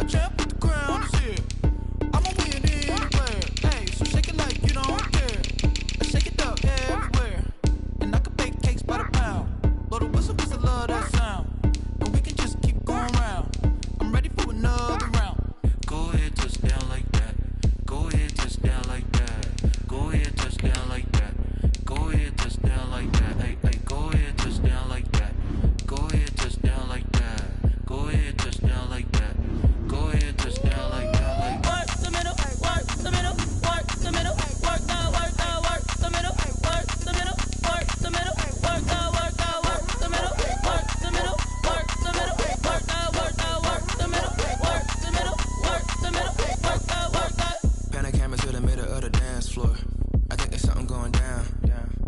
champ, but the crown is here. I'm a win anywhere. Hey, so shake it like you don't care. And shake it up everywhere. And I can bake cakes by the pound. Blow the whistle 'cause I love that sound. And we can just keep going round. I'm ready for another round. Go ahead, touch down like that. Go ahead, touch down like that. Go ahead, touch down like that. Go ahead, touch down like that. Hey, hey, go ahead, touch down like that. Go ahead, touch down like that. Go ahead, touch down like that. Go ahead, touch down like that. Like work the middle, work the middle, work the middle, work the middle, work the middle, work the middle, work the middle, work the middle, work the middle, work the middle, work the middle, work the middle, work the middle, work the. Pan the camera to the middle of the dance floor. I think there's something going down.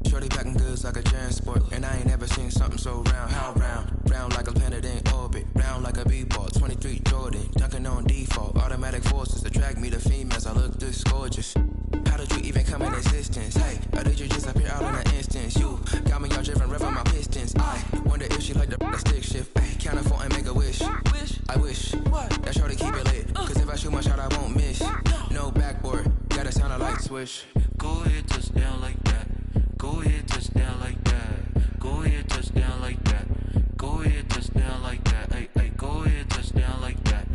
Shorty packing goods like a transport, and I ain't never seen something so round. How round? Round like a planet in orbit, round like a b-ball. 23 Jordan, dunking on default. Automatic forces attract me to females. I look this gorgeous. How did you even come in existence? Hey, or did you just appear out in an instance? You got me all driven, revving my pistons. I wonder if she like the stick shift. Ay, count a four and make a wish. I wish that shorty keep it lit, 'cause if I shoot my shot, I won't miss. No backboard, gotta sound a light switch. go ahead, touch down like that. Go ahead, touch down like that. Go ahead, touch down like that. Go ahead, touch down like that. Hey, hey, go ahead, touch down like that.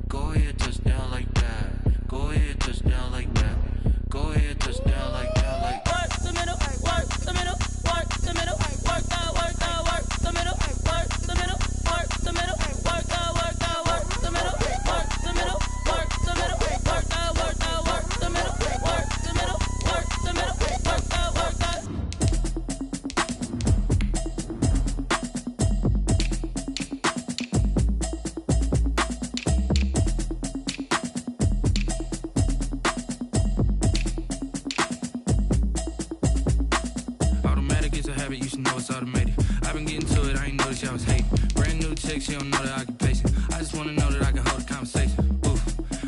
Go ahead, touch down like that. Go ahead, touch down like that. Go ahead, touch down like that. Like work the middle, work the middle, work the middle, work the middle, work the middle, work the middle, work the middle, work the middle, work the middle, work the middle, work the middle, work the middle, work the middle, work the middle, work the middle, work the. You should know it's automated. I've been getting to it, I ain't noticed y'all was hating. Brand new chick, she don't know the occupation. I just wanna know that I can hold a conversation. Oof,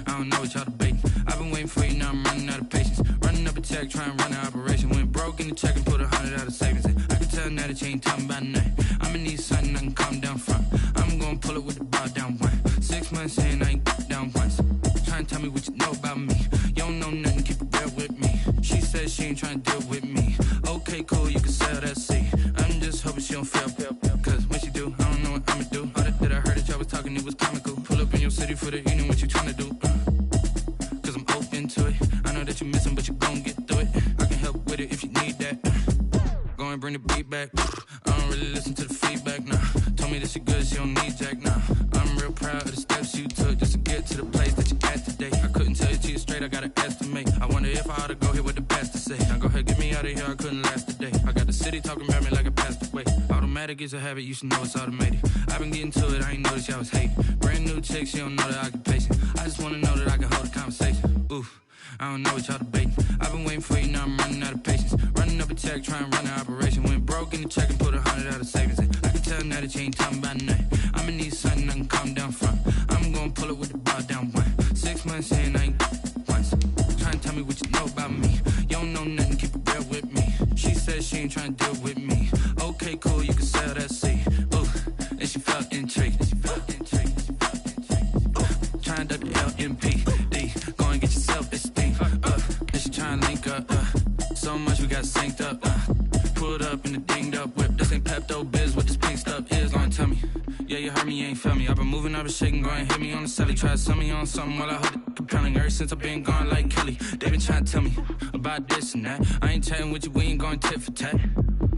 I don't know what y'all debating. I've been waiting for you, now I'm running out of patience. Running up a check, trying to run an operation. Went broke in the check and put 100 out of savings in. I can tell now that you ain't talking about nothing. I'ma need something I can calm down from. I'm gonna pull it with the bar down one. 6 months in, I ain't down once. Trying to tell me what you know about me. You don't know nothing, keep it real with me. She says she ain't trying to deal with me. Okay, cool, you can sell that seat. I'm just hoping she don't fail, cause when she do, I don't know what I'ma do. All that I heard that y'all was talking, it was comical. Pull up in your city for the evening, what you tryna do? Cause I'm open to it. I know that you missing, but you gon' get through it. I can help with it if you need that. Go and bring the beat back. I don't really listen to the feedback, nah. Told me that she good, she don't need jack, nah. I'm real proud of the steps you took just to get to the place that you at today. I couldn't tell you to you straight, I gotta estimate. I wonder if I ought to go here with the best to say. Now go ahead, get me out of here, I couldn't last a day. I got the city talking about me like I passed away. Automatic is a habit, you should know it's automated. I've been getting to it, I ain't noticed y'all was hating. Brand new chick, she don't know the occupation. I just wanna know that I can hold a conversation. Oof, I don't know what y'all debating. I've been waiting for you, now I'm running out of patience. Running up a check, trying to run an operation. Went broke in the check and put 100 out of savings in. I can tell now that you ain't talking about nothing. I'ma need something I can calm down from. I'm gonna pull it with the bar down one. 6 months in, I ain't once. Trying to tell me what you know about me. You don't know nothing, keep it real with me. She says she ain't trying to deal with me. Okay, cool, you can sell that seat. Ooh, and she felt intrigued. Trying to duck the LMPD. Go and get your self-esteem up. And she trying to link up. So much we got synced up. Pulled up in the dinged up whip. This ain't Pepto-Biz, what this pink stuff is. Gonna tell me. Yeah, you heard me, you ain't felt me. I've been moving, I've been shaking, go and hit me on the celly. Try to sell me on something while I hold it compelling. Ever since I've been gone like Kelly, they been trying to tell me about this and that. I ain't chatting with you, we ain't going tit for tat.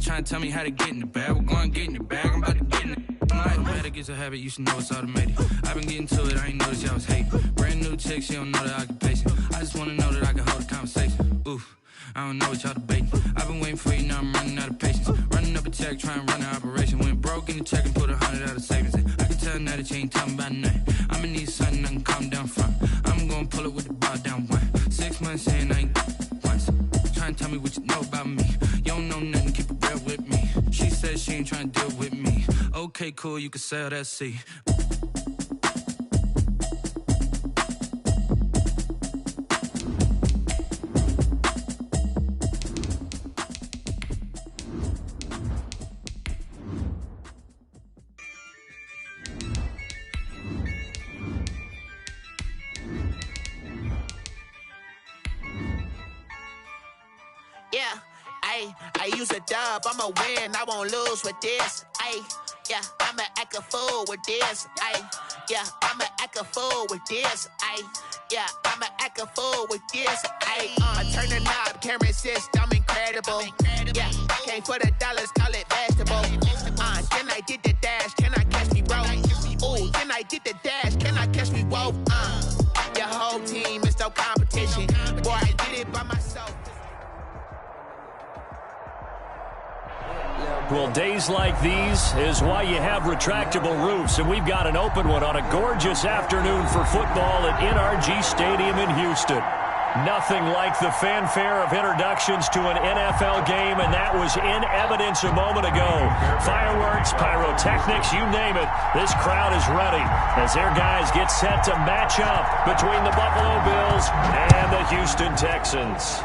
Trying to tell me how to get in the bag. We're going to get in the bag, I'm about to get in it. Automatic is a habit, you should know it's automated. I've been getting to it, I ain't noticed y'all was hating. Brand new chick, she don't know the occupation. I just wanna know that I can hold a conversation. Oof, I don't know what y'all debating. I've been waiting for you, now I'm running out of patience. Running up a check, trying to run an operation. Went broke in the check and put 100 out of savings in. I can tell now that you ain't talking about nothing. I'ma need something I can calm down from. I'm gonna pull it with the bar down one. 6 months in, I ain't once. Trying to tell me what you know about me. You don't know nothing, keep it real with me. She says she ain't trying to deal with me. Okay, cool, you can sell that seat. Ay, I use a dub, I'ma win, I won't lose with this. Ay, yeah, I'ma act a fool with this. Ay, yeah, I'ma act a fool with this. Ay, yeah, I'ma act a fool with this. Ay, I turn the knob, can't resist, I'm incredible. Yeah, came for the dollars, call it vegetable. Then I did the dash, can I catch me, bro? Ooh, then I did the dash, can I catch me, whoa? Your whole team is no competition. Boy, I did it by myself. Well, days like these is why you have retractable roofs, and we've got an open one on a gorgeous afternoon for football at NRG Stadium in Houston. Nothing like the fanfare of introductions to an NFL game, and that was in evidence a moment ago. Fireworks, pyrotechnics, you name it. This crowd is ready as their guys get set to match up between the Buffalo Bills and the Houston Texans.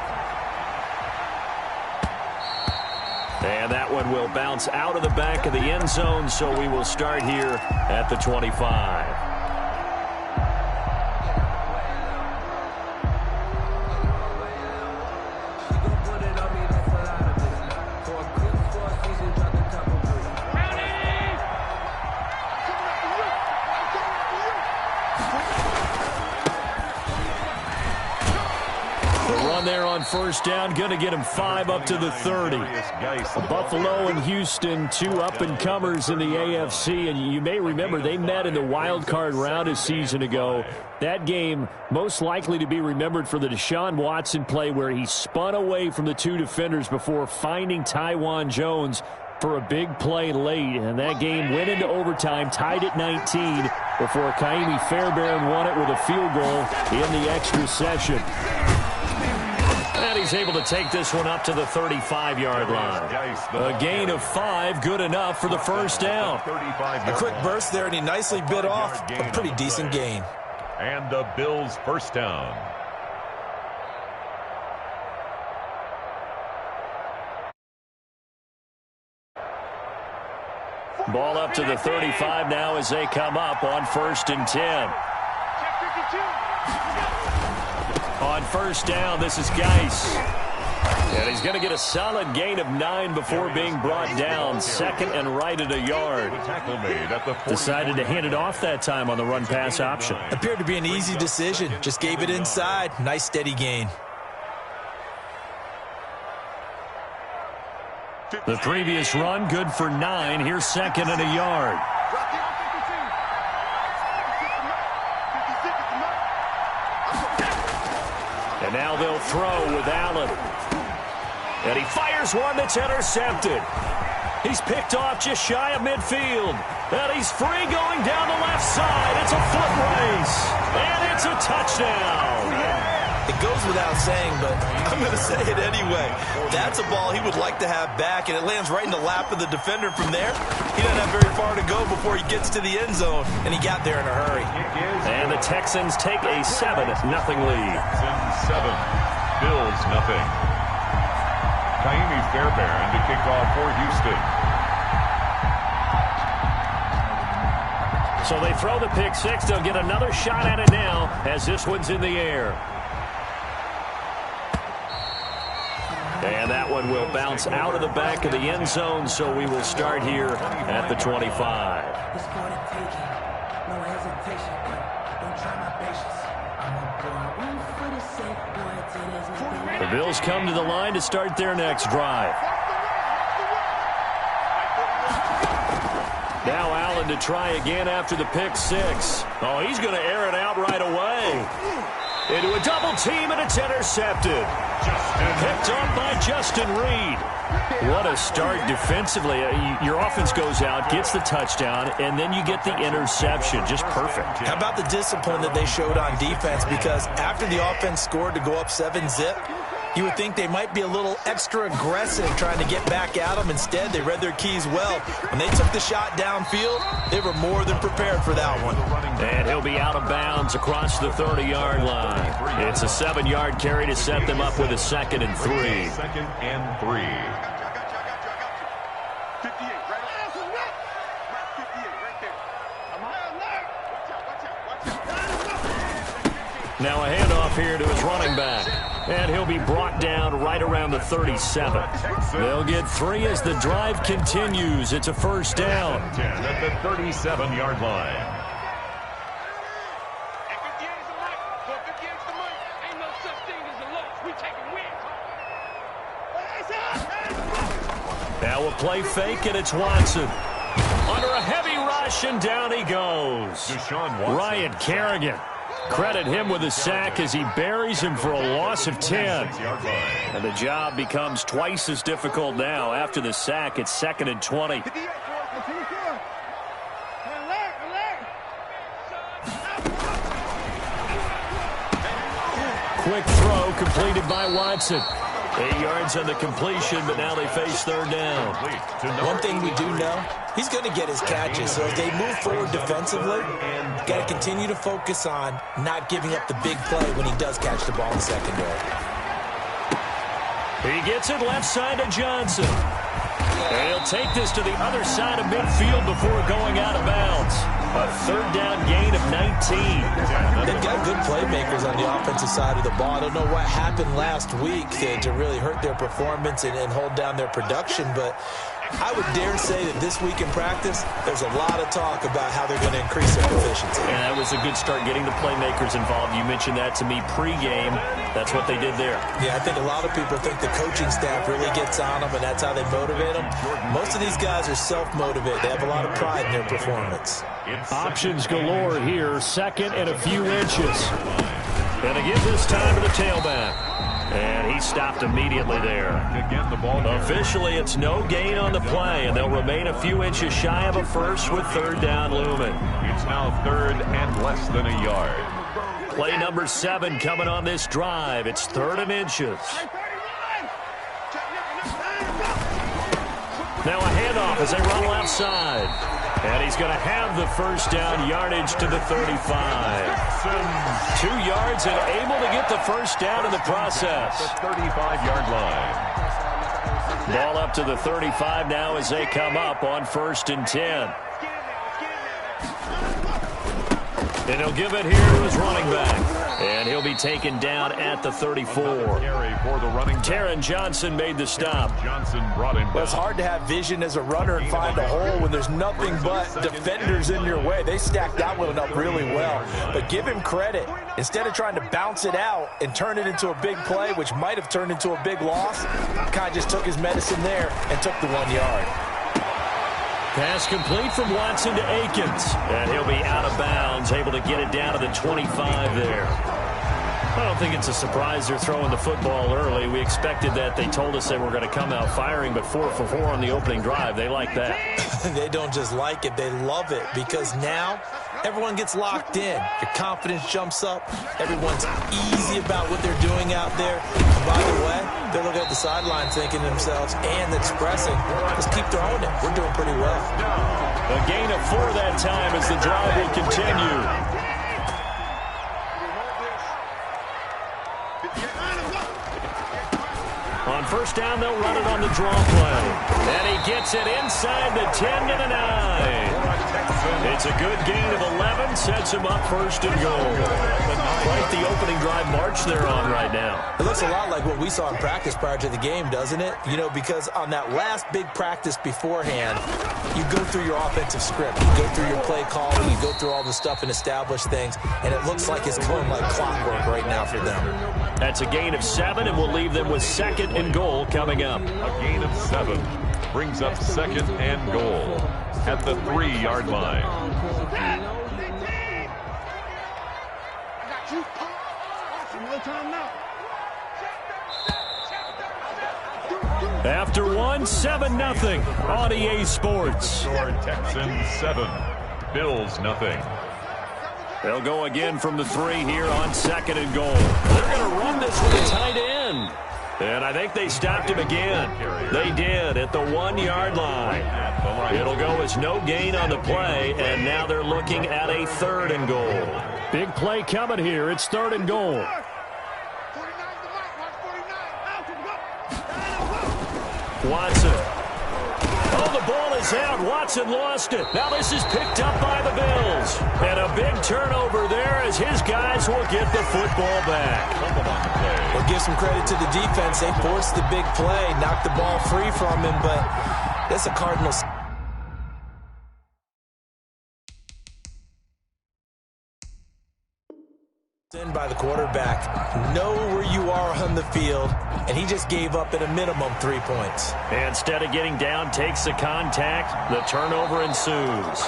And that one will bounce out of the back of the end zone, so we will start here at the 25. There on first down, going to get him 5 up to the 30. Buffalo and Houston, 2 up-and-comers in the AFC, and you may remember they met in the wild card round a season ago. That game most likely to be remembered for the Deshaun Watson play where he spun away from the 2 defenders before finding Tywan Jones for a big play late, and that game went into overtime, tied at 19, before Kaimi Fairbairn won it with a field goal in the extra session. And he's able to take this one up to the 35-yard line. A gain of 5, good enough for the first down. A quick burst there, and he nicely bit off a pretty decent gain. And the Bills' first down. Ball up to the 35 now as they come up on 1st and 10. On first down, this is Geis. And he's going to get a solid gain of 9 before being brought down. 2nd and right at a yard. Decided to hand it off that time on the run-pass option. Appeared to be an easy decision. Just gave it inside. Nice steady gain. The previous run, good for 9. Here's 2nd and a yard. And now they'll throw with Allen. And he fires one that's intercepted. He's picked off just shy of midfield. And he's free going down the left side. It's a foot race. And it's a touchdown. It goes without saying, but I'm going to say it anyway. That's a ball he would like to have back, and it lands right in the lap of the defender from there. He doesn't have very far to go before he gets to the end zone, and he got there in a hurry. And the Texans take a 7-0 lead. 7, Bills nothing. Kaimi Fairbairn to kick off for Houston. So they throw the pick 6. They'll get another shot at it now as this one's in the air. And that one will bounce out of the back of the end zone, so we will start here at the 25. The Bills come to the line to start their next drive. Now Allen to try again after the pick 6. Oh, he's going to air it out right away. Into a double team, and it's intercepted. Picked up by Justin Reed. What a start defensively. Your offense goes out, gets the touchdown, and then you get the interception. Just perfect. How about the discipline that they showed on defense? Because after the offense scored to go up 7-zip, you would think they might be a little extra aggressive trying to get back at them. Instead, they read their keys well. When they took the shot downfield, they were more than prepared for that one. And he'll be out of bounds across the 30-yard line. It's a 7-yard carry to set them up with a 2nd and 3. 2nd and 3. Now a handoff here to his running back. And he'll be brought down right around the 37. They'll get 3 as the drive continues. It's a first down. 10 at the 37-yard line. Now a play fake, and it's Watson. Under a heavy rush, and down he goes. Ryan Kerrigan. Credit him with a sack as he buries him for a loss of 10. And the job becomes twice as difficult now. After the sack, it's 2nd and 20. Quick throw completed by Watson. 8 yards on the completion, but now they face third down. One thing we do know, he's going to get his catches. So as they move forward defensively, got to continue to focus on not giving up the big play when he does catch the ball in the secondary. He gets it left side to Johnson. And he'll take this to the other side of midfield before going out of bounds. A third down gain of 19. They've got good playmakers on the offensive side of the ball. I don't know what happened last week to really hurt their performance and hold down their production, but I would dare say that this week in practice, there's a lot of talk about how they're going to increase their efficiency. And that was a good start getting the playmakers involved. You mentioned that to me pregame. That's what they did there. Yeah, I think a lot of people think the coaching staff really gets on them, and that's how they motivate them. Most of these guys are self-motivated. They have a lot of pride in their performance. Options galore here. 2nd and a few inches. And to give this time to the tailback. And he stopped immediately there. Officially, it's no gain on the play, and they'll remain a few inches shy of a first with third down looming. It's now 3rd and less than a yard. Play number 7 coming on this drive. It's 3rd and inches. Now a handoff as they run left side. And he's going to have the first down yardage to the 35. 2 yards and able to get the first down in the process. The 35-yard line. Ball up to the 35 now as they come up on 1st and 10. And he'll give it here to his running back. And he'll be taken down at the 34. Taron Johnson made the stop. Johnson brought him down. Well, it's hard to have vision as a runner and find a hole when there's nothing but defenders in your way. They stacked that one up really well. But give him credit. Instead of trying to bounce it out and turn it into a big play, which might have turned into a big loss, kind of just took his medicine there and took the 1 yard. Pass complete from Watson to Akins. And he'll be out of bounds, able to get it down to the 25 there. I don't think it's a surprise they're throwing the football early. We expected that. They told us they were going to come out firing, but 4 for 4 on the opening drive. They like that. They don't just like it, they love it, because now everyone gets locked in. Your confidence jumps up. Everyone's easy about what they're doing out there. And by the way, they're looking at the sideline thinking to themselves and expressing, let's keep throwing it. We're doing pretty well. A gain of 4 that time as the drive will continue. On first down, they'll run it on the draw play. And he gets it inside the 10 to the 9. It's a good gain of 11, sets him up 1st and goal. Quite the opening drive march they're on right now. It looks a lot like what we saw in practice prior to the game, doesn't it? You know, because on that last big practice beforehand, you go through your offensive script. You go through your play calling. You go through all the stuff and establish things. And it looks like it's going like clockwork right now for them. That's a gain of 7, and we'll leave them with 2nd and goal coming up. A gain of 7 brings up 2nd and goal at the 3-yard line. After 1, 7-0 on EA Sports. Texans 7, Bills nothing. They'll go again from the 3 here on 2nd and goal. They're going to run this with a tight end. And I think they stopped him again. They did at the 1-yard line. It'll go as no gain on the play, and now they're looking at a 3rd and goal. Big play coming here. It's 3rd and goal. Watson. the ball is out. Watson lost it. Now this is picked up by the Bills. And a big turnover there as his guys will get the football back. We'll give some credit to the defense. They forced the big play, knocked the ball free from him, but that's a Cardinals. In by the quarterback. Know where you are on the field, and he just gave up at a minimum 3 points. And instead of getting down, takes the contact. The turnover ensues.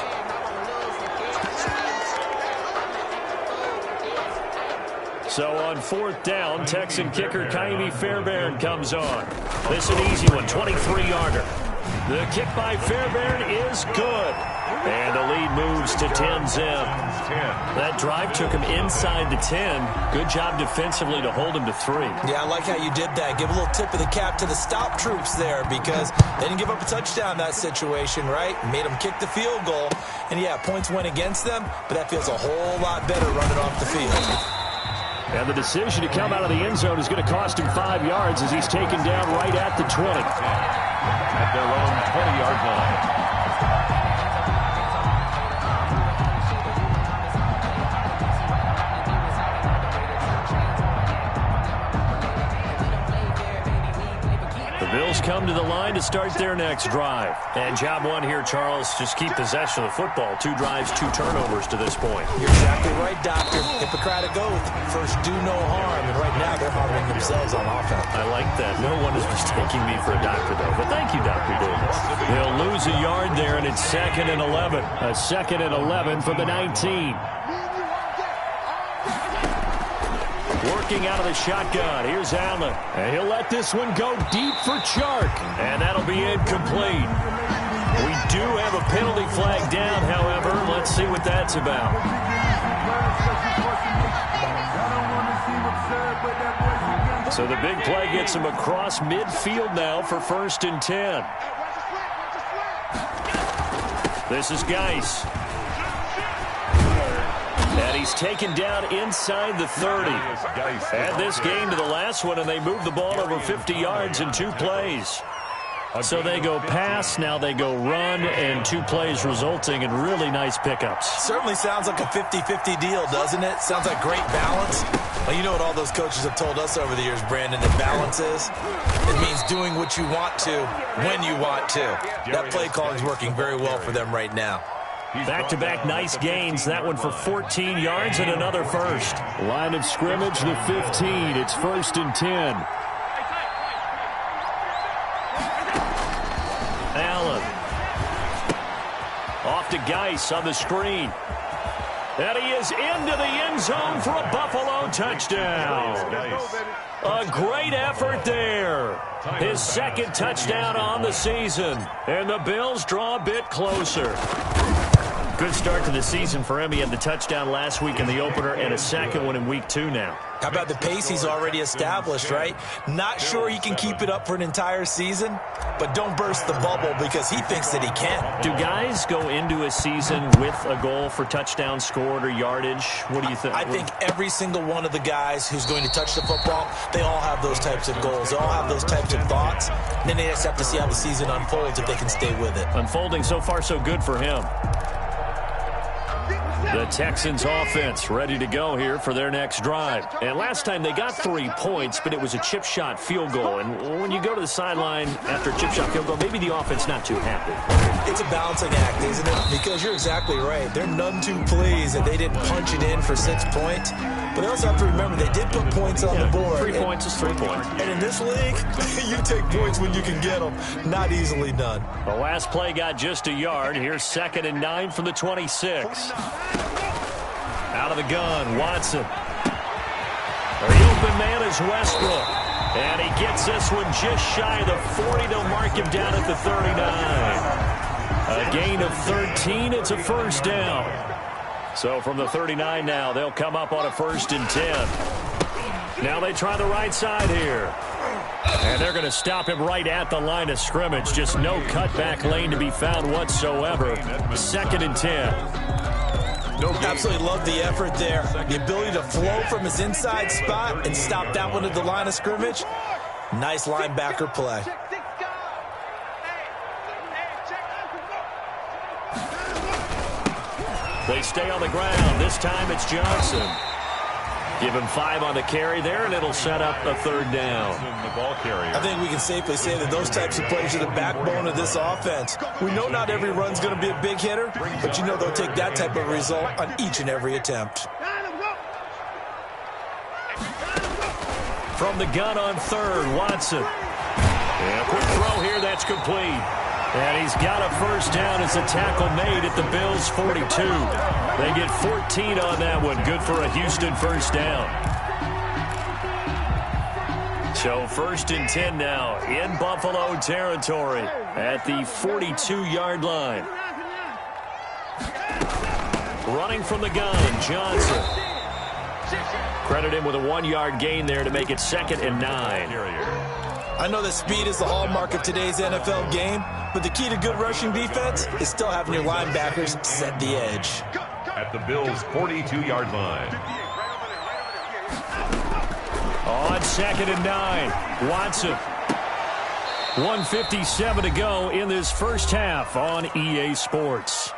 So on 4th down, Texan kicker Kaimi Fairbairn comes on. This is an easy one, 23-yarder. The kick by Fairbairn is good. And the lead moves to 10-zip. That drive took him inside the 10. Good job defensively to hold him to 3. Yeah, I like how you did that. Give a little tip of the cap to the stop troops there because they didn't give up a touchdown in that situation, right? Made them kick the field goal. And, yeah, points went against them, but that feels a whole lot better running off the field. And the decision to come out of the end zone is going to cost him 5 yards as he's taken down right at the 20. At their own 20-yard line. Bills come to the line to start their next drive. And job one here, Charles, just keep possession of the football. 2 drives, 2 turnovers to this point. You're exactly right, Doctor. Hippocratic oath. First, do no harm. And right now, they're harming themselves on offense. I like that. No one is mistaking me for a doctor, though. But thank you, Dr. Davis. They'll lose a yard there, and it's 2nd and 11. A 2nd and 11 for the 19. Working out of the shotgun. Here's Allen. And he'll let this one go deep for Chark. And that'll be incomplete. We do have a penalty flag down, however. Let's see what that's about. So the big play gets him across midfield now for 1st and 10. This is Geis. And he's taken down inside the 30. Add this game to the last one, and they move the ball over 50 yards in 2 plays. So they go pass, now they go run, and 2 plays resulting in really nice pickups. Certainly sounds like a 50-50 deal, doesn't it? Sounds like great balance. Well, you know what all those coaches have told us over the years, Brandon, that balance is? It means doing what you want to when you want to. That play calling is working very well for them right now. Back-to-back nice gains. That one for 14 yards and another first. Line of scrimmage, the 15. It's 1st and 10. Allen. Off to Geis on the screen. And he is into the end zone for a Buffalo touchdown. A great effort there. His 2nd touchdown on the season. And the Bills draw a bit closer. Good start to the season for him. He had the touchdown last week in the opener and a 2nd one in week 2 now. How about the pace he's already established, right? Not sure he can keep it up for an entire season, but don't burst the bubble because he thinks that he can. Do guys go into a season with a goal for touchdown scored or yardage? What do you think? I think every single one of the guys who's going to touch the football, they all have those types of goals. They all have those types of thoughts. And then they just have to see how the season unfolds if they can stay with it. Unfolding so far so good for him. The Texans offense ready to go here for their next drive. And last time they got 3 points, but it was a chip shot field goal. And when you go to the sideline after a chip shot field goal, maybe the offense not too happy. It's a balancing act, isn't it? Because you're exactly right. They're none too pleased that they didn't punch it in for 6 points. But they also have to remember they did put points on the board. 3 points is 3 points. And in this league, you take points when you can get them. Not easily done. The last play got just a yard. Here's 2nd and 9 from the 26. Out of the gun, Watson. The open man is Westbrook. And he gets this one just shy of the 40. They'll mark him down at the 39. A gain of 13. It's a 1st down. So from the 39 now, they'll come up on a 1st and 10. Now they try the right side here. And they're going to stop him right at the line of scrimmage. Just no cutback lane to be found whatsoever. 2nd and 10. Absolutely love the effort there. The ability to flow from his inside spot and stop that one at the line of scrimmage. Nice linebacker play. They stay on the ground. This time it's Johnson. Give him 5 on the carry there, and it'll set up a 3rd down. I think we can safely say that those types of plays are the backbone of this offense. We know not every run's going to be a big hitter, but you know they'll take that type of result on each and every attempt. From the gun on 3rd, Watson. And a quick throw here, that's complete. And he's got a 1st down as a tackle made at the Bills' 42. They get 14 on that one. Good for a Houston 1st down. So 1st and 10 now in Buffalo territory at the 42-yard line. Running from the gun, Johnson. Credit him with a 1-yard gain there to make it 2nd and 9. I know that speed is the hallmark of today's NFL game, but the key to good rushing defense is still having your linebackers set the edge. At the Bills' 42-yard line. On 2nd and 9, Watson. 1:57 to go in this first half on EA Sports.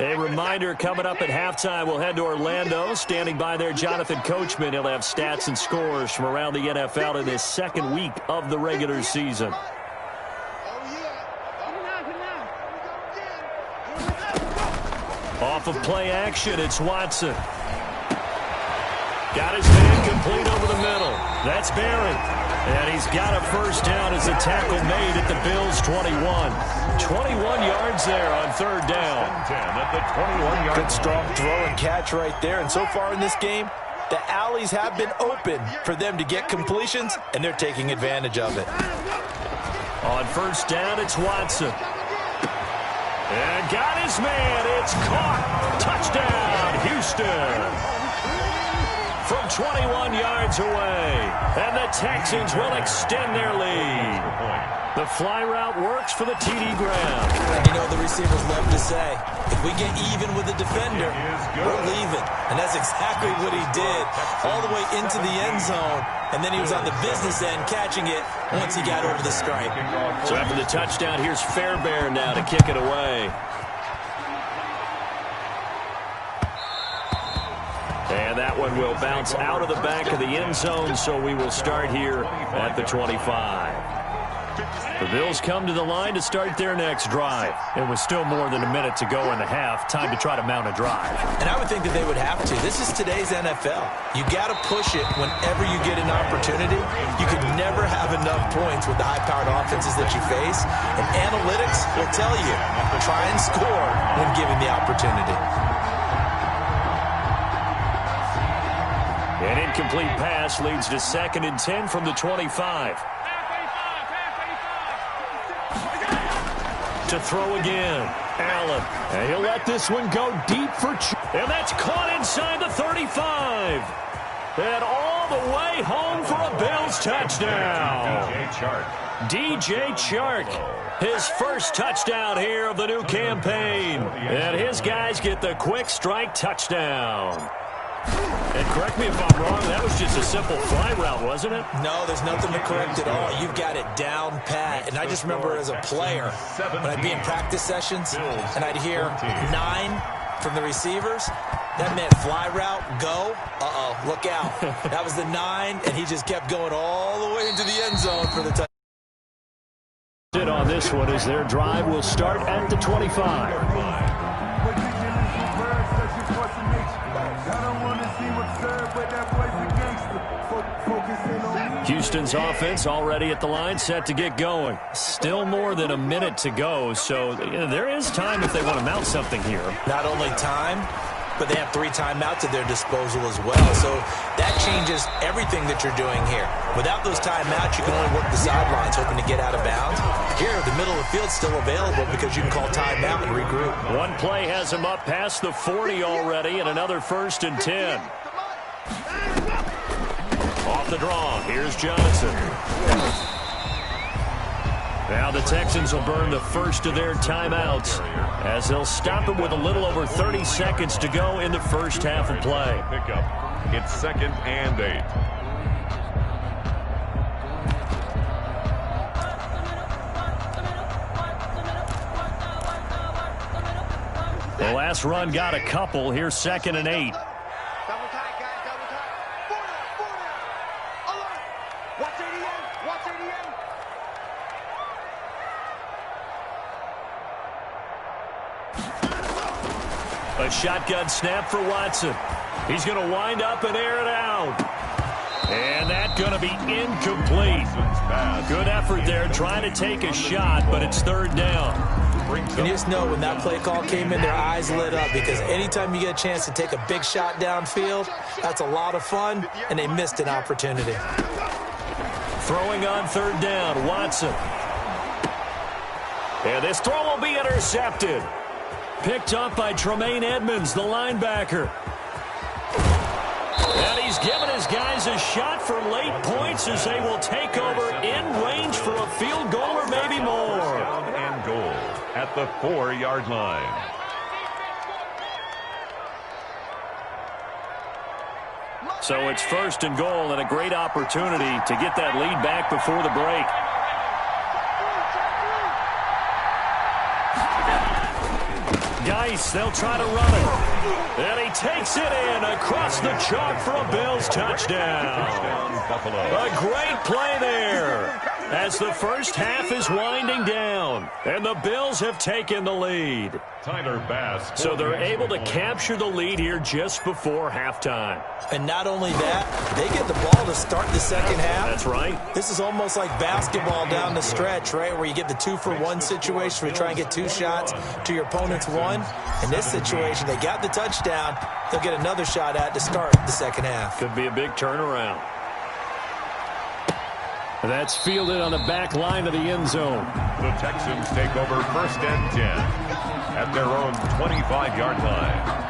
A reminder, coming up at halftime, we'll head to Orlando. Standing by there, Jonathan Coachman. He'll have stats and scores from around the NFL in this 2nd week of the regular season. Off of play action, it's Watson. Got his man complete over the middle. That's Barron. And he's got a 1st down as a tackle made at the Bills' 21. 21 yards there on 3rd down. At the 21-yard Good strong throw and catch right there. And so far in this game, the alleys have been open for them to get completions, and they're taking advantage of it. On 1st down, it's Watson. And got his man. It's caught. Touchdown, Houston. From 21 yards away. And the Texans will extend their lead. The fly route works for the TD ground. And you know the receivers love to say, if we get even with the defender, we're leaving. And that's exactly what he did. All the way into the end zone. And then he was on the business end catching it once he got over the stripe. So after the touchdown, here's Fairbairn now to kick it away. And that one will bounce out of the back of the end zone, so we will start here at the 25. The Bills come to the line to start their next drive. It was still more than a minute to go in the half. Time to try to mount a drive. And I would think that they would have to. This is today's NFL. You got to push it whenever you get an opportunity. You could never have enough points with the high-powered offenses that you face. And analytics will tell you, try and score when given the opportunity. An incomplete pass leads to 2nd and 10 from the 25. To throw again, Allen. And he'll let this one go deep for... And that's caught inside the 35. And all the way home for a Bills touchdown. DJ Chark. His 1st touchdown here of the new campaign. And his guys get the quick strike touchdown. And correct me if I'm wrong, that was just a simple fly route, wasn't it? No, there's nothing to correct at all. You've got it down pat. And I just remember as a player, when I'd be in practice sessions, and I'd hear 9 from the receivers, that meant fly route, go, look out. That was the 9, and he just kept going all the way into the end zone for the touchdown. On this one as their drive will start at the 25. Houston's offense already at the line, set to get going. Still more than a minute to go, so there is time if they want to mount something here. Not only time, but they have 3 timeouts at their disposal as well. So that changes everything that you're doing here. Without those timeouts, you can only work the sidelines, hoping to get out of bounds. Here, the middle of the field's still available because you can call timeout and regroup. One play has him up past the 40 already, and another 1st and 10. Off the draw, here's Johnson. Now the Texans will burn the first of their timeouts as they'll stop him with a little over 30 seconds to go in the first half of play. It's 2nd and 8. The last run got a couple. Here's 2nd and 8. Double tight, guys, double tight. 4 down. Alert. Watch 88. Watch 88. A shotgun snap for Watson. He's going to wind up and air it out. And that's going to be incomplete. Good effort there trying to take a shot, but it's 3rd down. And you just know when that play call came in, their eyes lit up, because anytime you get a chance to take a big shot downfield, that's a lot of fun, and they missed an opportunity. Throwing on 3rd down, Watson. And this throw will be intercepted. Picked up by Tremaine Edmonds, the linebacker. And he's given his guys a shot for late points as they will take over in range for a field goal or maybe more. Down and goal at the 4-yard line. So it's 1st and goal and a great opportunity to get that lead back before the break. Geis, they'll try to run it. And he takes it in across the chalk for a Bills touchdown. A great play there as the first half is winding down. And the Bills have taken the lead. Tyler Bass. So they're able to capture the lead here just before halftime. And not only that, they get the ball to start the second half. That's right. This is almost like basketball down the stretch, right, where you get the 2-for-1 situation where you try and get 2 shots to your opponent's 1. In this situation, they got the touchdown. They'll get another shot at to start the second half. Could be a big turnaround. That's fielded on the back line of the end zone. The Texans take over 1st and 10 at their own 25-yard line.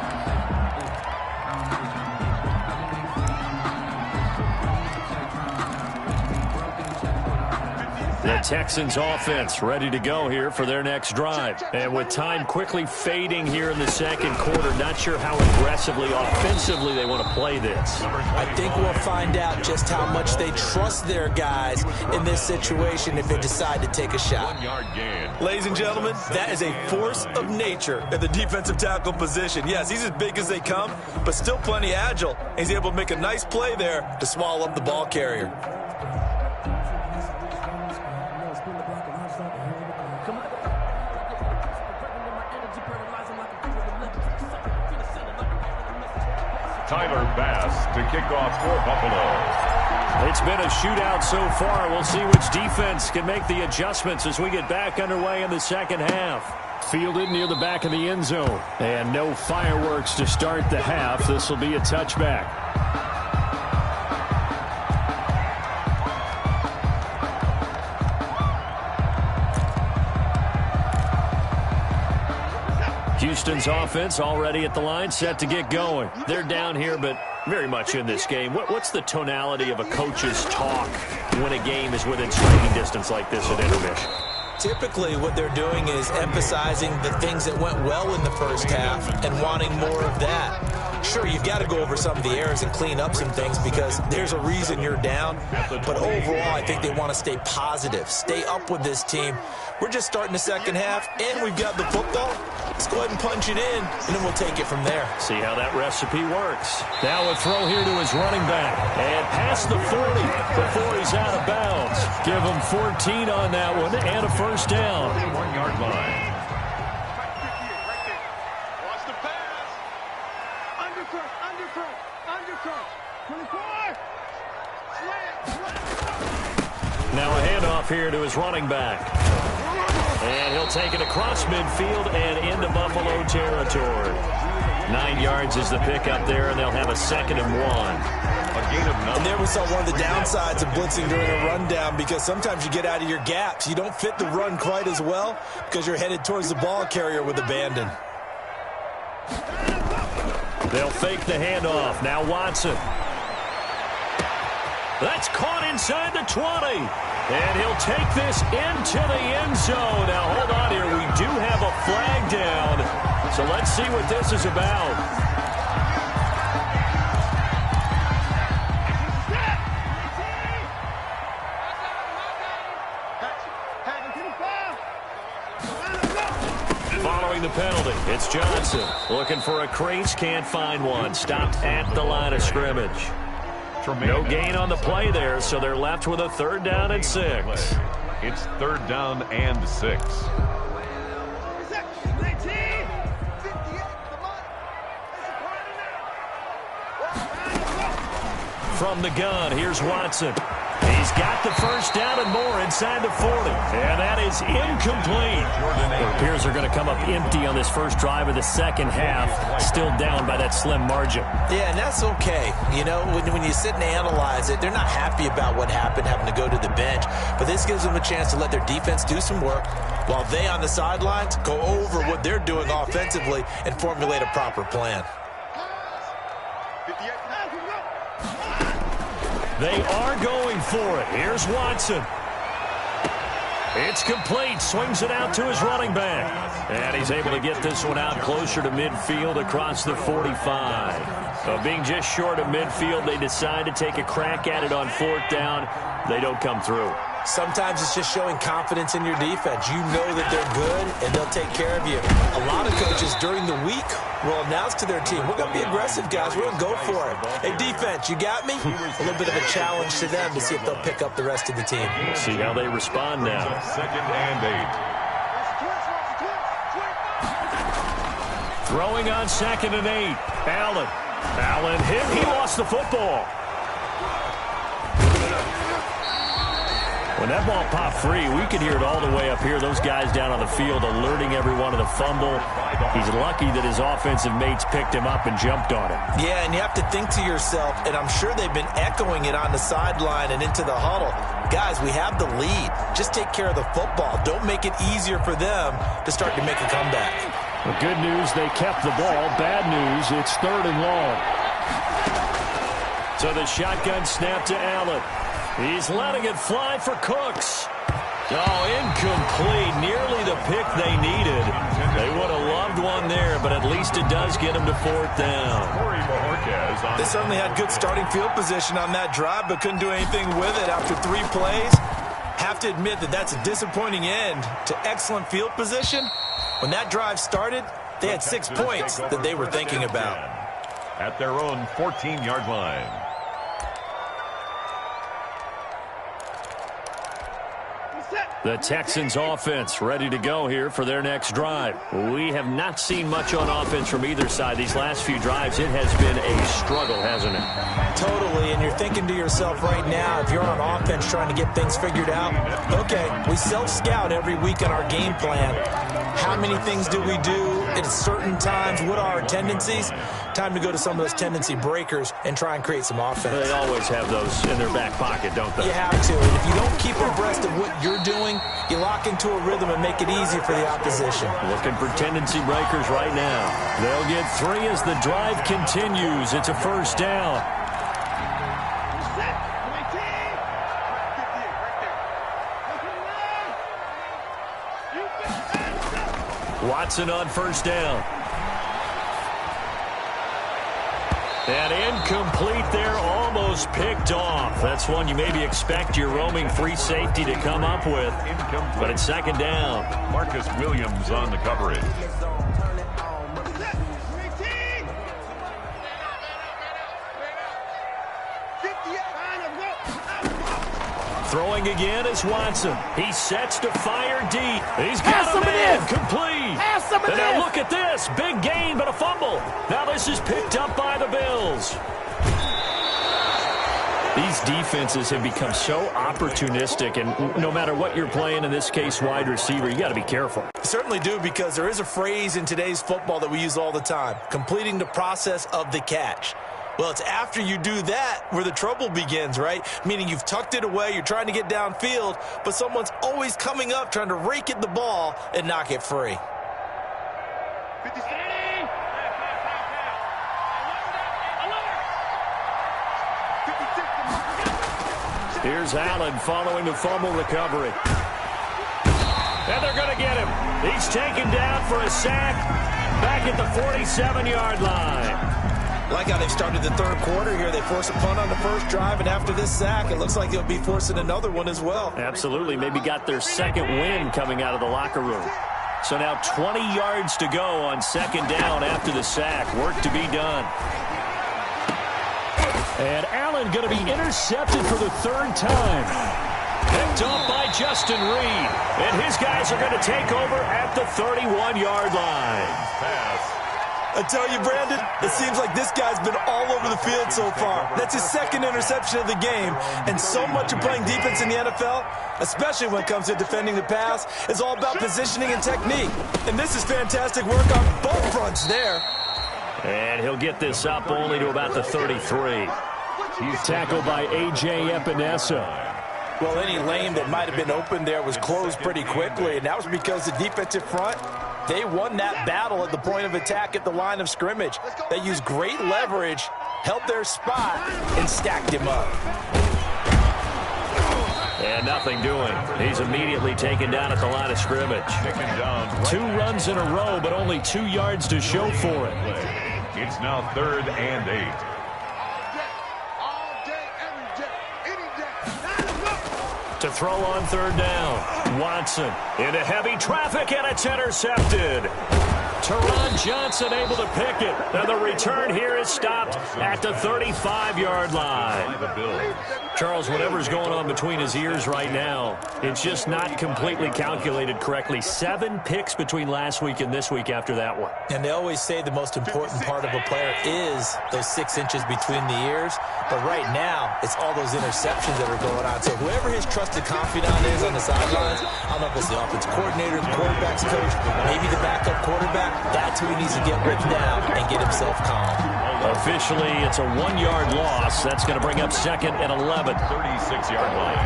The Texans offense ready to go here for their next drive. And with time quickly fading here in the second quarter, not sure how aggressively, offensively they want to play this. I think we'll find out just how much they trust their guys in this situation if they decide to take a shot. 1-yard gain. Ladies and gentlemen, that is a force of nature at the defensive tackle position. Yes, he's as big as they come, but still plenty agile. He's able to make a nice play there to swallow up the ball carrier. Tyler Bass to kick off for Buffalo. It's been a shootout so far. We'll see which defense can make the adjustments as we get back underway in the second half. Fielded near the back of the end zone. And no fireworks to start the half. This will be a touchback. Houston's offense already at the line, set to get going. They're down here, but very much in this game. What's the tonality of a coach's talk when a game is within striking distance like this at intermission? Typically, what they're doing is emphasizing the things that went well in the first half and wanting more of that. Sure, you've got to go over some of the errors and clean up some things because there's a reason you're down. But overall, I think they want to stay positive, stay up with this team. We're just starting the second half, and we've got the football. Let's go ahead and punch it in, and then we'll take it from there. See how that recipe works. Now a throw here to his running back. And past the 40 before he's out of bounds. Give him 14 on that one and a first down. 1-yard line. Watch the pass. Undercut. 24. Now a handoff here to his running back. And he'll take it across midfield and into Buffalo territory. 9 yards is the pickup there, and they'll have a 2nd and 1. A gain of 9. And there we saw one of the downsides of blitzing during a rundown because sometimes you get out of your gaps. You don't fit the run quite as well because you're headed towards the ball carrier with abandon. They'll fake the handoff. Now Watson. That's caught inside the 20. And he'll take this into the end zone. Now, hold on here. We do have a flag down. So let's see what this is about. drawing the penalty. It's Johnson. Looking for a crease, can't find one. Stopped at the line of scrimmage. No gain on the play there, so they're left with a 3rd down and 6. It's 3rd down and 6. From the gun, here's Watson. He's got the 1st down and more inside the 40. And that is incomplete. It appears they're going to come up empty on this first drive of the second half. Still down by that slim margin. Yeah, and that's okay. You know, when you sit and analyze it, they're not happy about what happened, having to go to the bench. But this gives them a chance to let their defense do some work while they on the sidelines go over what they're doing offensively and formulate a proper plan. They are going for it. Here's Watson. It's complete. Swings it out to his running back. And he's able to get this one out closer to midfield across the 45. So being just short of midfield, they decide to take a crack at it on 4th down. They don't come through. Sometimes it's just showing confidence in your defense. You know that they're good, and they'll take care of you. A lot of coaches during the week will announce to their team, we're going to be aggressive, guys. We're going to go for it. Hey, defense, you got me? A little bit of a challenge to them to see if they'll pick up the rest of the team. See how they respond now. 2nd and 8. Throwing on 2nd and 8. Allen hit. He lost the football. When that ball popped free, we could hear it all the way up here. Those guys down on the field alerting everyone of the fumble. He's lucky that his offensive mates picked him up and jumped on it. Yeah, and you have to think to yourself, and I'm sure they've been echoing it on the sideline and into the huddle. Guys, we have the lead. Just take care of the football. Don't make it easier for them to start to make a comeback. Well, good news, they kept the ball. Bad news, it's 3rd and long. So the shotgun snap to Allen. He's letting it fly for Cooks. Oh, incomplete. Nearly the pick they needed. They would have loved one there, but at least it does get them to 4th down. They certainly had good starting field position on that drive, but couldn't do anything with it after 3 plays. Have to admit that that's a disappointing end to excellent field position. When that drive started, they had 6 points that they were thinking about. At their own 14-yard line. The Texans offense ready to go here for their next drive. We have not seen much on offense from either side. These last few drives, it has been a struggle, hasn't it? Totally, and you're thinking to yourself right now, if you're on offense trying to get things figured out, okay, we self-scout every week on our game plan. How many things do we do at certain times? What are our tendencies? Time to go to some of those tendency breakers and try and create some offense. They always have those in their back pocket, don't they? You have to, and if you don't keep abreast of what you're doing, you lock into a rhythm and make it easy for the opposition. Looking for tendency breakers right now. They'll get 3 as the drive continues. It's a 1st down. Watson on 1st down. And incomplete there, almost picked off. That's one you maybe expect your roaming free safety to come up with. But it's 2nd down. Marcus Williams on the coverage. Throwing again is Watson. He sets to fire deep. He's got him in. Complete. And now look at this. Big gain, but a fumble. Now this is picked up by the Bills. These defenses have become so opportunistic, and no matter what you're playing, in this case wide receiver, you got to be careful. You certainly do, because there is a phrase in today's football that we use all the time, completing the process of the catch. Well, it's after you do that where the trouble begins, right? Meaning you've tucked it away, you're trying to get downfield, but someone's always coming up trying to rake at the ball and knock it free. Here's Allen following the fumble recovery. And they're going to get him. He's taken down for a sack back at the 47-yard line. Like how they've started the third quarter here. They force a punt on the first drive, and after this sack, it looks like they'll be forcing another one as well. Absolutely. Maybe got their second win coming out of the locker room. So now 20 yards to go on second down after the sack. Work to be done. And Allen going to be intercepted for the third time. Picked up by Justin Reed. And his guys are going to take over at the 31-yard line. I tell you, Brandon, it seems like this guy's been all over the field so far. That's his second interception of the game. And so much of playing defense in the NFL, especially when it comes to defending the pass, is all about positioning and technique. And this is fantastic work on both fronts there. And he'll get this up only to about the 33. He's tackled by A.J. Epinesa. Well, any lane that might have been open there was closed pretty quickly, and that was because the defensive front, they won that battle at the point of attack at the line of scrimmage. They used great leverage, held their spot, and stacked him up. And nothing doing. He's immediately taken down at the line of scrimmage. 2 runs in a row, but only 2 yards to show for it. It's now 3rd and 8. To throw on third down. Watson into heavy traffic, and it's intercepted. Teron Johnson able to pick it. And the return here is stopped at the 35-yard line. Charles, whatever's going on between his ears right now, it's just not completely calculated correctly. 7 picks between last week and this week after that one. And they always say the most important part of a player is those 6 inches between the ears. But right now, it's all those interceptions that are going on. So whoever his trusted confidant is on the sidelines, I don't know if it's the offense coordinator, the quarterback's coach, maybe the backup quarterback, that's who he needs to get with now and get himself calm. Officially, it's a 1-yard loss. That's going to bring up 2nd and 11. 36-yard line.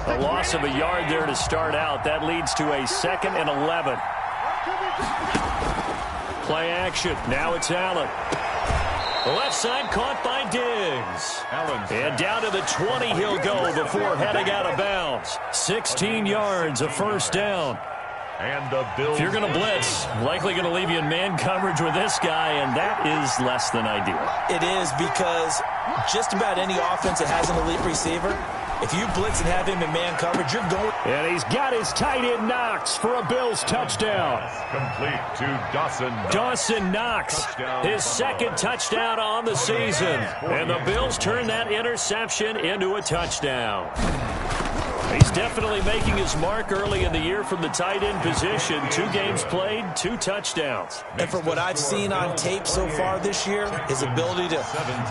A loss of a yard there to start out. That leads to a 2nd and 11. Play action. Now it's Allen. Left side caught by Diggs. And down to the 20 he'll go before heading out of bounds. 16 yards, a first down. And the Bills. If you're going to blitz, likely going to leave you in man coverage with this guy, and that is less than ideal. It is, because just about any offense that has an elite receiver, if you blitz and have him in man coverage, you're going. And he's got his tight end Knox for a Bills touchdown. Complete to Dawson. Dawson Knox, his 2nd touchdown on the season. And the Bills turn that interception into a touchdown. He's definitely making his mark early in the year from the tight end position. 2 games played, 2 touchdowns. And from what I've seen on tape so far this year, his ability to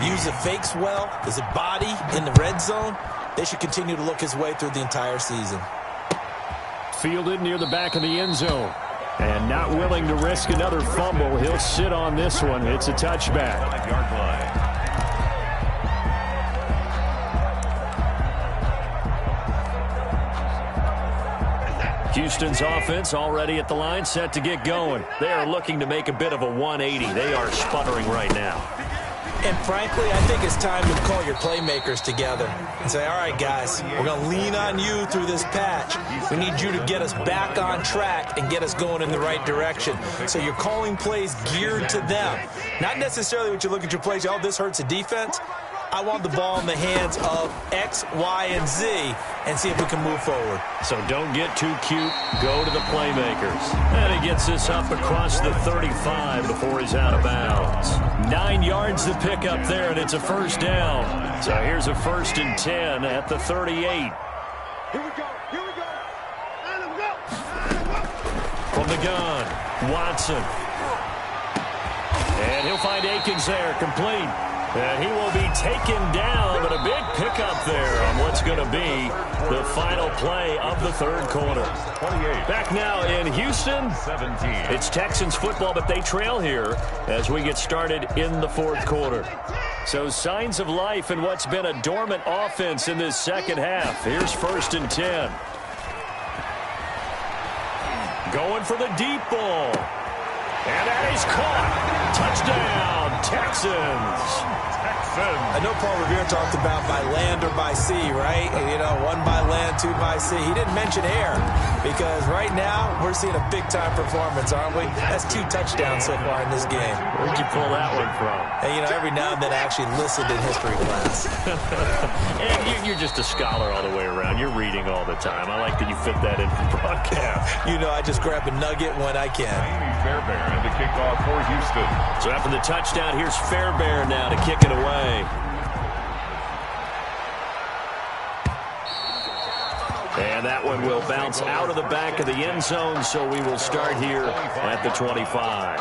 use the fakes well, his body in the red zone, they should continue to look his way through the entire season. Fielded near the back of the end zone. And not willing to risk another fumble. He'll sit on this one. It's a touchback. 5-yard line. Houston's offense already at the line, set to get going. They are looking to make a bit of a 180. They are sputtering right now. And frankly, I think it's time to call your playmakers together and say, all right, guys, we're going to lean on you through this patch. We need you to get us back on track and get us going in the right direction. So you're calling plays geared to them. Not necessarily what you look at your plays, oh, this hurts the defense. I want the ball in the hands of X, Y, and Z and see if we can move forward. So don't get too cute. Go to the playmakers. And he gets this up across the 35 before he's out of bounds. 9 yards to pick up there, and it's a first down. So here's a 1st and 10 at the 38. Here we go. Here we go. Let him go. From the gun, Watson. And he'll find Akins there, complete. And he will be taken down, but a big pickup there on what's going to be the final play of the 3rd quarter. 28. Back now in Houston. 17. It's Texans football, but they trail here as we get started in the 4th quarter. So signs of life in what's been a dormant offense in this 2nd half. Here's 1st and 10. Going for the deep ball. And that is caught. Touchdown, Texans. defend. I know Paul Revere talked about by land or by sea, right? You know, one by land, two by sea. He didn't mention air because right now we're seeing a big-time performance, aren't we? That's 2 touchdowns so far in this game. Where'd you pull that one from? And, you know, every now and then I actually listened in history class. And you're just a scholar all the way around. You're reading all the time. I like that you fit that into the broadcast. You know, I just grab a nugget when I can. Fairbairn to kick off for Houston. So after the touchdown, here's Fairbairn now to kick it away. And that one will bounce out of the back of the end zone, so we will start here at the 25.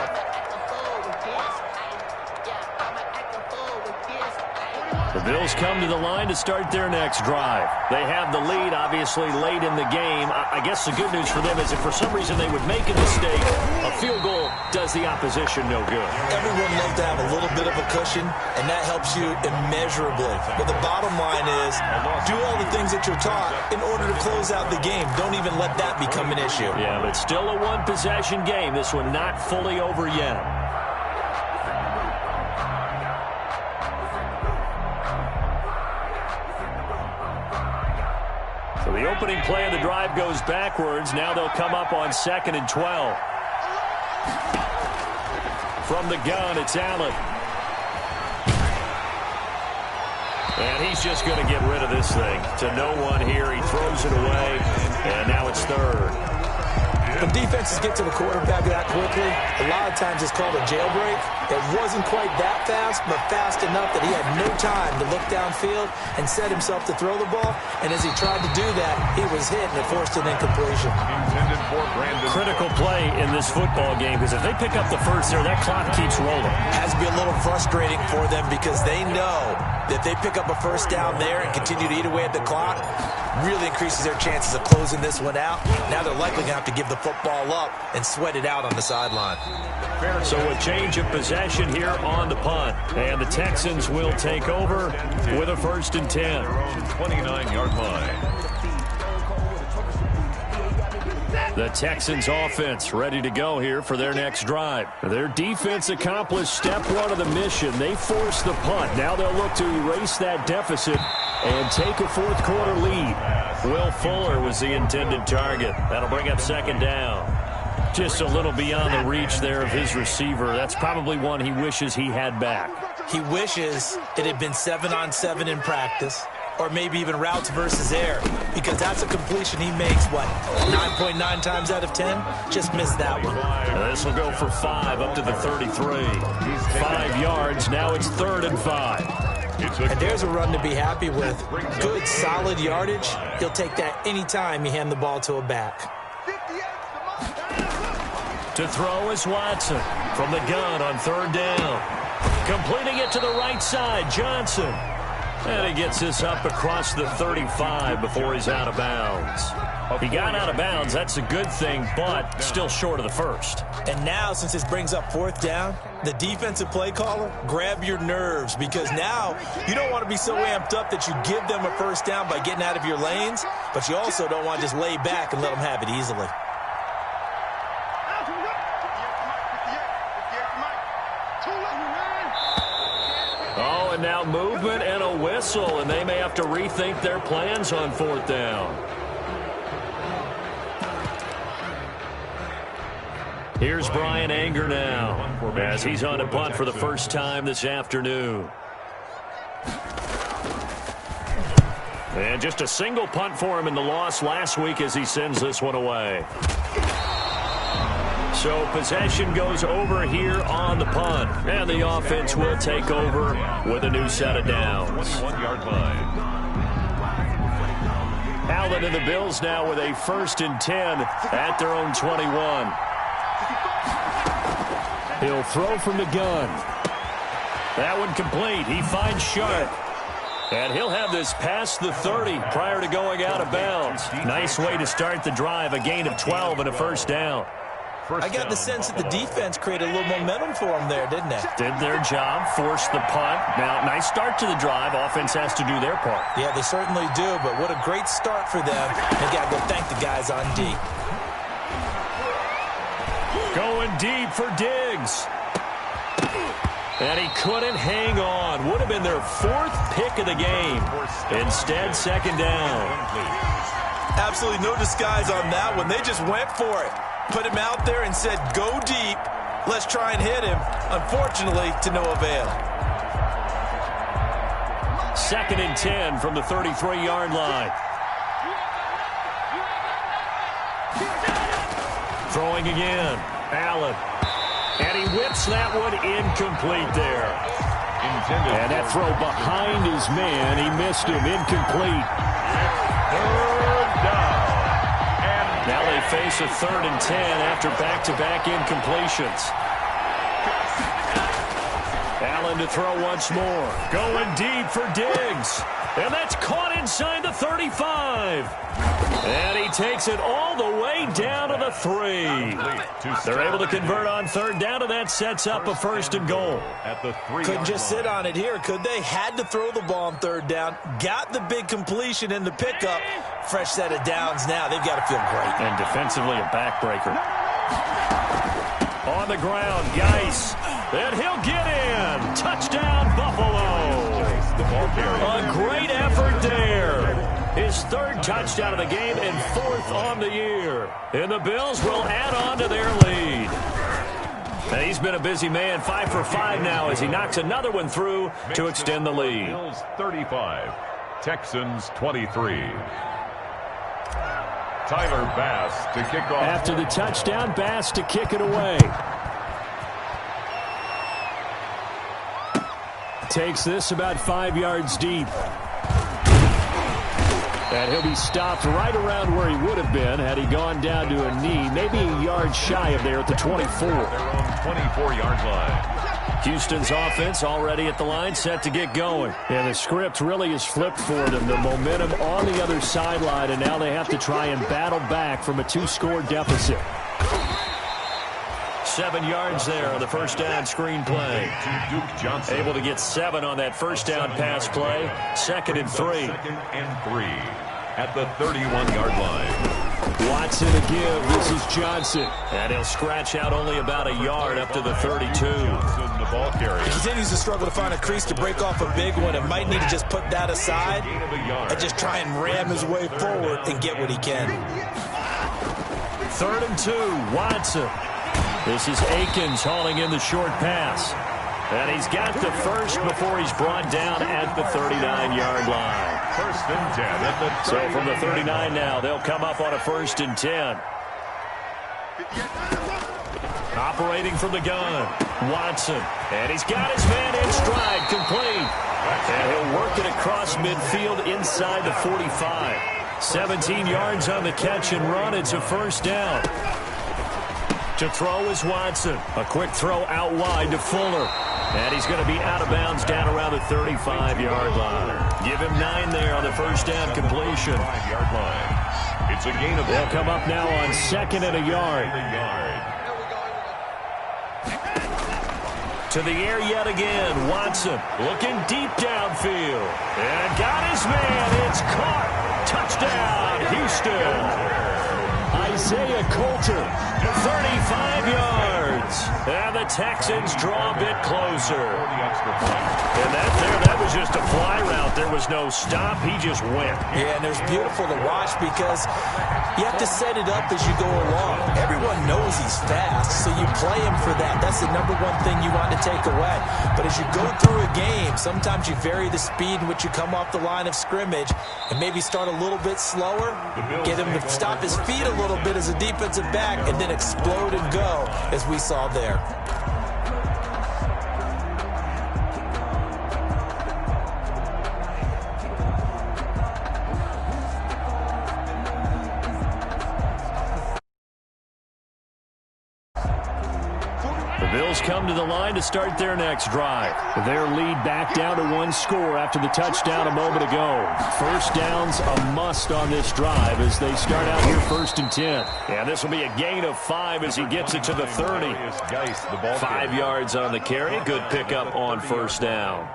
The Bills come to the line to start their next drive. They have the lead, obviously, late in the game. I guess the good news for them is if for some reason they would make a mistake, a field goal does the opposition no good. Everyone loves to have a little bit of a cushion, and that helps you immeasurably. But the bottom line is do all the things that you're taught in order to close out the game. Don't even let that become an issue. Yeah, but still a one-possession game. This one not fully over yet. So the opening play of the drive goes backwards. Now they'll come up on 2nd and 12. From the gun, it's Allen. And he's just going to get rid of this thing. To no one here. He throws it away. And now it's 3rd. When defenses get to the quarterback that quickly, a lot of times it's called a jailbreak. It wasn't quite that fast, but fast enough that he had no time to look downfield and set himself to throw the ball. And as he tried to do that, he was hit and it forced an incompletion. Intended for Brandon. Critical play in this football game because if they pick up the first there, that clock keeps rolling. Has to be a little frustrating for them because they know that they pick up a first down there and continue to eat away at the clock, really increases their chances of closing this one out. Now they're likely going to have to give the football up and sweat it out on the sideline. So a change of possession here on the punt. And the Texans will take over with a 1st and 10. Their own 29-yard line. The Texans offense ready to go here for their next drive. Their defense accomplished step 1 of the mission. They forced the punt. Now they'll look to erase that deficit and take a 4th quarter lead. Will Fuller was the intended target. That'll bring up 2nd down. Just a little beyond the reach there of his receiver. That's probably one he wishes he had back. He wishes it had been 7-on-7 in practice, or maybe even routes versus air, because that's a completion he makes, 9.9 times out of 10? Just missed that one. This will go for 5 up to the 33. 5 yards. Now it's 3rd and 5. And there's a run to be happy with. Good, solid yardage. He'll take that anytime you hand the ball to a back. To throw is Watson from the gun on 3rd down. Completing it to the right side, Johnson. And he gets this up across the 35 before he's out of bounds. He got out of bounds. That's a good thing, but still short of the 1st. And now, since this brings up 4th down, the defensive play caller, grab your nerves, because now you don't want to be so amped up that you give them a 1st down by getting out of your lanes, but you also don't want to just lay back and let them have it easily. Oh, and now movement and a whistle, and they may have to rethink their plans on 4th down. Here's Brian Anger now as he's on a punt for the first time this afternoon. And just a single punt for him in the loss last week as he sends this one away. So possession goes over here on the punt. And the offense will take over with a new set of downs. 21-yard line. Allen and the Bills now with a 1st and 10 at their own 21. He'll throw from the gun. That one complete. He finds Sharp. And he'll have this past the 30 prior to going out of bounds. Nice way to start the drive. A gain of 12 and a 1st down. I got the sense that the defense created a little momentum for them there, didn't they? Did their job, forced the punt. Now, nice start to the drive. Offense has to do their part. Yeah, they certainly do, but what a great start for them. They got to go thank the guys on D. Going deep for Diggs. And he couldn't hang on. Would have been their 4th pick of the game. Instead, second down. Absolutely no disguise on that one. They just went for it. Put him out there and said, go deep. Let's try and hit him. Unfortunately, to no avail. 2nd and 10 from the 33-yard line. Throwing again. Allen. And he whips that one incomplete there. And that throw behind his man. He missed him. Incomplete. 3rd down. Now they face a 3rd and 10 after back-to-back incompletions. Allen to throw once more. Going deep for Diggs. And that's caught inside the 35. And he takes it all the way down to the 3. They're able to convert on 3rd down, and that sets up a 1st and goal. Couldn't just sit on it here, could they? Had to throw the ball on 3rd down. Got the big completion in the pickup. Fresh set of downs now. They've got to feel great. And defensively, a backbreaker. On the ground, Geis. And he'll get in. Touchdown, Buffalo. A great effort there. His 3rd touchdown of the game and 4th on the year. And the Bills will add on to their lead. And he's been a busy man, 5 for 5 now as he knocks another one through to extend the lead. Bills 35, Texans 23. Tyler Bass to kick off. After the touchdown, Bass to kick it away. Takes this about 5 yards deep. And he'll be stopped right around where he would have been had he gone down to a knee, maybe a yard shy of there at the 24. Their own 24-yard line. Houston's offense already at the line, set to get going. And the script really is flipped for them. The momentum on the other sideline, and now they have to try and battle back from a 2-score deficit. 7 yards there on the first down screen play. Able to get 7 on that first down pass play. 2nd and 3. 2nd and 3 at the 31-yard line. Watson to give. This is Johnson. And he'll scratch out only about a yard up to the 32. Johnson, the ball carrier. He continues to struggle to find a crease to break off a big one and might need to just put that aside and just try and ram his way forward and get what he can. 3rd and 2. Watson. This is Akins hauling in the short pass. And he's got the first before he's brought down at the 39-yard line. 1st and 10 at the 39. So from the 39 now, they'll come up on a 1st and 10. Operating from the gun, Watson. And he's got his man in stride, complete. And he'll work it across midfield inside the 45. 17 yards on the catch and run. It's a 1st down. To throw is Watson. A quick throw out wide to Fuller. And he's going to be out of bounds down around the 35-yard line. Give him 9 there on the first down completion. 5-yard line. It's a gain of. They'll come up now on 2nd and a yard. To the air yet again. Watson looking deep downfield. And got his man. It's caught. Touchdown, Houston. Isaiah Coulter, 35 yards. And the Texans draw a bit closer. And that was just a fly route. There was no stop. He just went. Yeah, and it's beautiful to watch because you have to set it up as you go along. Everyone knows he's fast, so you play him for that. That's the #1 thing you want to take away. But as you go through a game, sometimes you vary the speed in which you come off the line of scrimmage and maybe start a little bit slower, get him to stop his feet a little bit as a defensive back, and then explode and go, as we saw there. The Bills come to the line to start their next drive. Their lead back down to 1 score after the touchdown a moment ago. First down's a must on this drive as they start out here 1st and 10. And this will be a gain of 5 as he gets it to the 30. 5 yards on the carry. Good pickup on first down.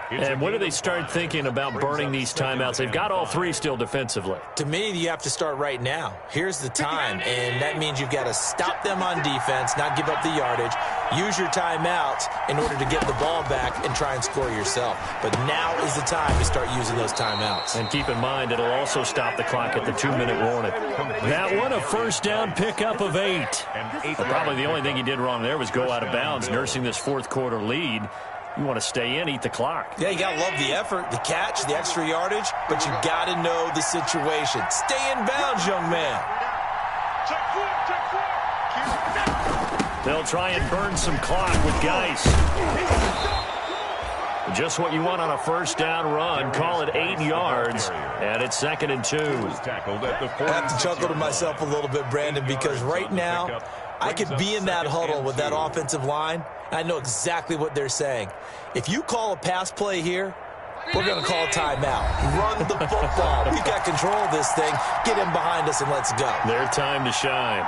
And when do they start thinking about burning these timeouts? They've got all three still defensively. To me, you have to start right now. Here's the time, and that means you've got to stop them on defense, not give up the yardage, use your timeouts in order to get the ball back and try and score yourself. But now is the time to start using those timeouts. And keep in mind, it'll also stop the clock at the 2-minute warning. That one, a first down pickup of 8. Probably the only thing he did wrong there was go out of bounds, nursing this fourth quarter lead. You want to stay in, eat the clock. Yeah, you got to love the effort, the catch, the extra yardage, but you got to know the situation. Stay in bounds, young man. They'll try and burn some clock with Geis. Just what you want on a first down run. Call it 8 yards, and it's 2nd and 2. I have to chuckle to myself a little bit, Brandon, because right now I could be in that huddle with that offensive line. I know exactly what they're saying. If you call a pass play here, we're going to call a timeout. Run the football. We've got control of this thing. Get him behind us and let's go. Their time to shine.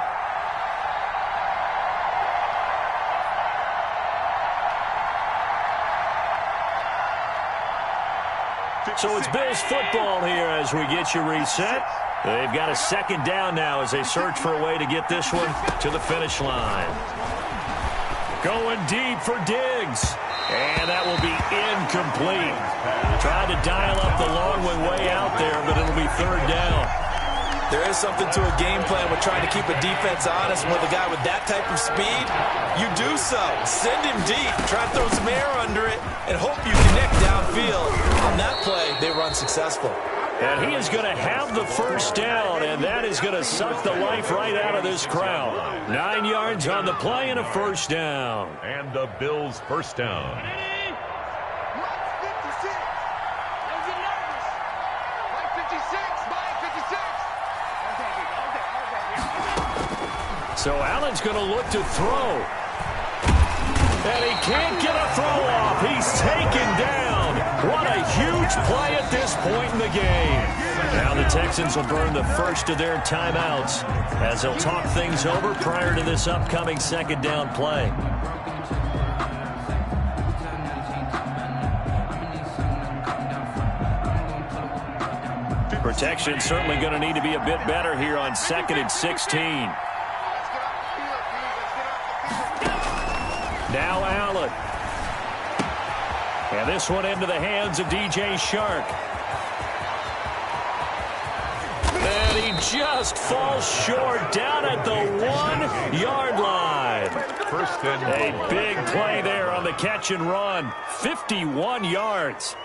So it's Bills football here as we get you reset. They've got a 2nd down now as they search for a way to get this one to the finish line. Going deep for Diggs. And that will be incomplete. Tried to dial up the long way out there, but it'll be 3rd down. There is something to a game plan with trying to keep a defense honest. With a guy with that type of speed, you do so. Send him deep. Try to throw some air under it and hope you connect downfield. On that play, they run successful. And he is going to have the first down, and that is going to suck the life right out of this crowd. 9 yards on the play and a first down. And the Bills' first down. So Allen's going to look to throw. And he can't get a throw off. He's taken down. What a huge play at this point in the game. Now the Texans will burn the first of their timeouts as they'll talk things over prior to this upcoming 2nd down play. Protection certainly going to need to be a bit better here on 2nd and 16. Now Allen. And this one into the hands of DJ Shark. And he just falls short down at the 1-yard line. First and a big play there on the catch and run. 51 yards.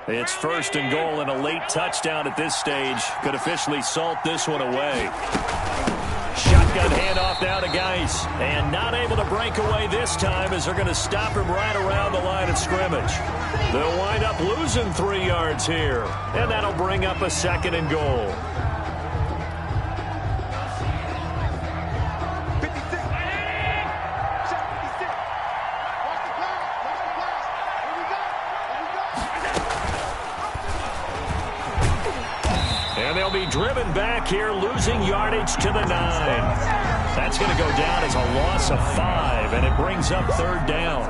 It's 1st and goal, and a late touchdown at this stage could officially salt this one away. Shotgun handoff now to Geis, and not able to break away this time as they're going to stop him right around the line of scrimmage. They'll wind up losing 3 yards here, and that'll bring up a 2nd and goal. They'll be driven back here, losing yardage to the 9. That's going to go down as a loss of 5, and it brings up 3rd down.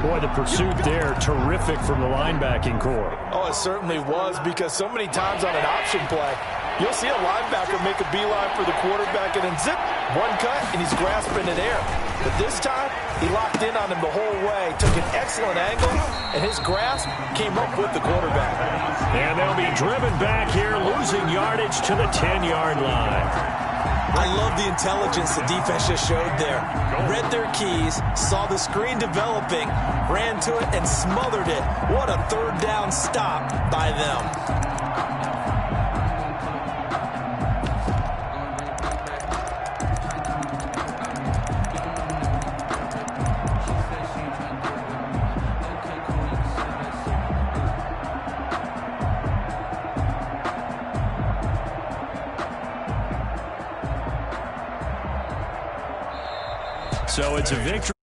Boy, the pursuit there, terrific from the linebacking core. Oh, it certainly was, because so many times on an option play, you'll see a linebacker make a beeline for the quarterback and then zip, one cut, and he's grasping in air. But this time, he locked in on him the whole way, took an excellent angle, and his grasp came up with the quarterback. And they'll be driven back here, losing yardage to the 10-yard line. I love the intelligence the defense just showed there. Read their keys, saw the screen developing, ran to it, and smothered it. What a 3rd down stop by them. So it's a victory.